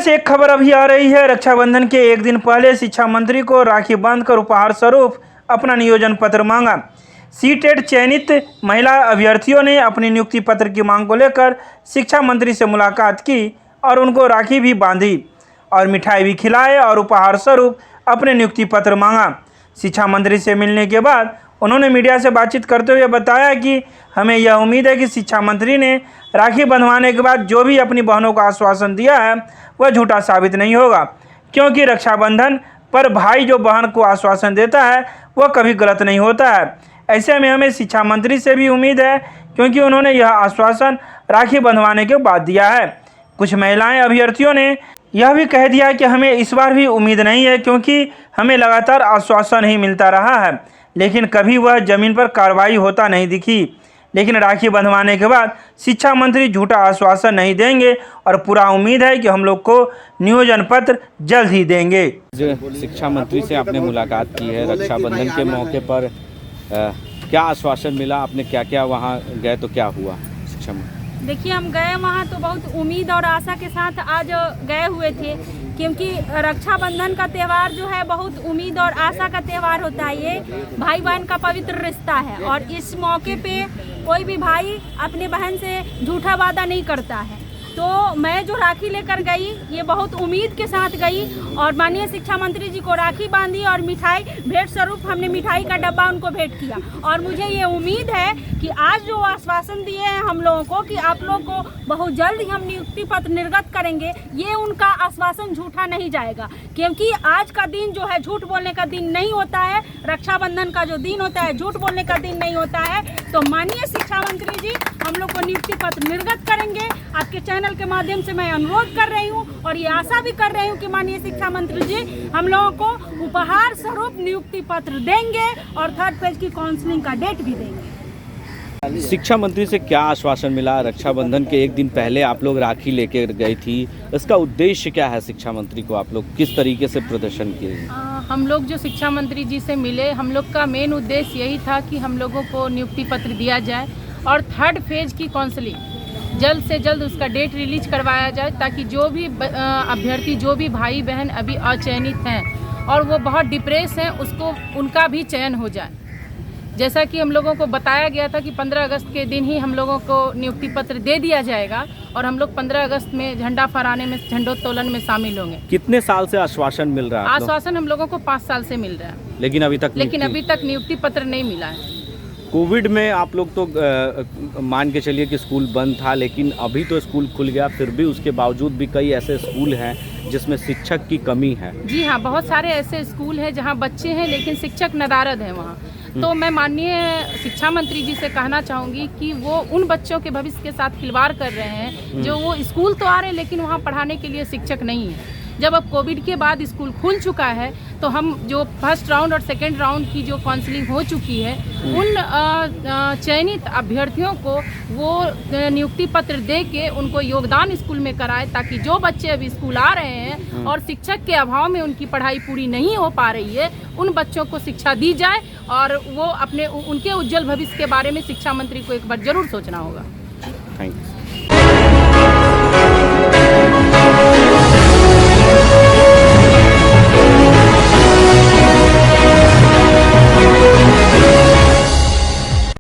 से एक खबर अभी आ रही है। रक्षाबंधन के एक दिन पहले शिक्षा मंत्री को राखी बांधकर उपहार स्वरूप अपना नियोजन पत्र मांगा। सीटेट चयनित महिला अभ्यर्थियों ने अपनी नियुक्ति पत्र की मांग को लेकर शिक्षा मंत्री से मुलाकात की और उनको राखी भी बांधी और मिठाई भी खिलाए और उपहार स्वरूप अपने नियुक्ति पत्र मांगा। शिक्षा मंत्री से मिलने के बाद उन्होंने मीडिया से बातचीत करते हुए बताया कि हमें यह उम्मीद है कि शिक्षा मंत्री ने राखी बंधवाने के बाद जो भी अपनी बहनों को आश्वासन दिया है वह झूठा साबित नहीं होगा, क्योंकि रक्षाबंधन पर भाई जो बहन को आश्वासन देता है वह कभी गलत नहीं होता है। ऐसे में हमें शिक्षा मंत्री से भी उम्मीद है, क्योंकि उन्होंने यह आश्वासन राखी बंधवाने के बाद दिया है। कुछ महिलाएं अभ्यर्थियों ने यह भी कह दिया कि हमें इस बार भी उम्मीद नहीं है, क्योंकि हमें लगातार आश्वासन ही मिलता रहा है, लेकिन कभी वह जमीन पर कार्रवाई होता नहीं दिखी। लेकिन राखी बंधवाने के बाद शिक्षा मंत्री झूठा आश्वासन नहीं देंगे और पूरा उम्मीद है कि हम लोग को नियोजन पत्र जल्द ही देंगे। शिक्षा मंत्री से आपने मुलाकात की है, रक्षाबंधन के मौके पर क्या आश्वासन मिला? आपने क्या क्या वहाँ गए तो क्या हुआ? शिक्षा मंत्री देखिए, हम गए वहाँ तो बहुत उम्मीद और आशा के साथ आज गए हुए थे, क्योंकि रक्षाबंधन का त्यौहार जो है बहुत उम्मीद और आशा का त्यौहार होता है। ये भाई बहन का पवित्र रिश्ता है और इस मौके पे कोई भी भाई अपने बहन से झूठा वादा नहीं करता है। तो मैं जो राखी लेकर गई ये बहुत उम्मीद के साथ गई और माननीय शिक्षा मंत्री जी को राखी बांधी और मिठाई भेंट स्वरूप हमने मिठाई का डब्बा उनको भेंट किया। और मुझे ये उम्मीद है कि आज जो आश्वासन दिए हैं हम लोगों को कि आप लोग को बहुत जल्द ही हम नियुक्ति पत्र निर्गत करेंगे, ये उनका आश्वासन झूठा नहीं जाएगा, क्योंकि आज का दिन जो है झूठ बोलने का दिन नहीं होता है। रक्षाबंधन का जो दिन होता है झूठ बोलने का दिन नहीं होता है। तो माननीय शिक्षा मंत्री जी हम लोग को नियुक्ति पत्र निर्गत करेंगे। आपके चैनल के माध्यम से मैं अनुरोध कर रही हूँ और ये आशा भी कर रही हूँ कि माननीय शिक्षा मंत्री जी हम लोगों को उपहार स्वरूप नियुक्ति पत्र देंगे और 3rd फेज की काउंसलिंग का डेट भी देंगे। शिक्षा मंत्री से क्या आश्वासन मिला? रक्षाबंधन के एक दिन पहले आप लोग राखी लेके गई थी, इसका उद्देश्य क्या है? शिक्षा मंत्री को आप लोग किस तरीके से प्रदर्शन किए? हम लोग जो शिक्षा मंत्री जी से मिले, हम लोग का मेन उद्देश्य यही था कि हम लोगों को नियुक्ति पत्र दिया जाए और 3rd फेज की काउंसलिंग जल्द से जल्द उसका डेट रिलीज करवाया जाए, ताकि जो भी अभ्यर्थी जो भी भाई बहन अभी अचयनित हैं और वो बहुत डिप्रेस हैं उसको उनका भी चयन हो जाए। जैसा कि हम लोगों को बताया गया था कि 15 अगस्त के दिन ही हम लोगों को नियुक्ति पत्र दे दिया जाएगा और हम लोग 15 अगस्त में झंडा फहराने में, झंडोत्तोलन में शामिल होंगे। कितने साल से आश्वासन मिल रहा है? आश्वासन हम लोगों को 5 साल से मिल रहा है, लेकिन अभी तक नियुक्ति पत्र नहीं मिला है। कोविड में आप लोग तो मान के चलिए कि स्कूल बंद था, लेकिन अभी तो स्कूल खुल गया, फिर भी उसके बावजूद भी कई ऐसे स्कूल हैं जिसमें शिक्षक की कमी है। जी हाँ, बहुत सारे ऐसे स्कूल हैं जहाँ बच्चे हैं लेकिन शिक्षक नदारद हैं वहाँ। तो मैं माननीय शिक्षा मंत्री जी से कहना चाहूँगी कि वो उन बच्चों के भविष्य के साथ खिलवाड़ कर रहे हैं जो वो स्कूल तो आ रहे हैं लेकिन वहाँ पढ़ाने के लिए शिक्षक नहीं है। जब अब कोविड के बाद स्कूल खुल चुका है तो हम जो 1st राउंड और 2nd राउंड की जो काउंसलिंग हो चुकी है उन चयनित अभ्यर्थियों को वो नियुक्ति पत्र दे के उनको योगदान स्कूल में कराए, ताकि जो बच्चे अभी स्कूल आ रहे हैं और शिक्षक के अभाव में उनकी पढ़ाई पूरी नहीं हो पा रही है, उन बच्चों को शिक्षा दी जाए और वो उनके उज्जवल भविष्य के बारे में शिक्षा मंत्री को एक बार जरूर सोचना होगा। Thank you.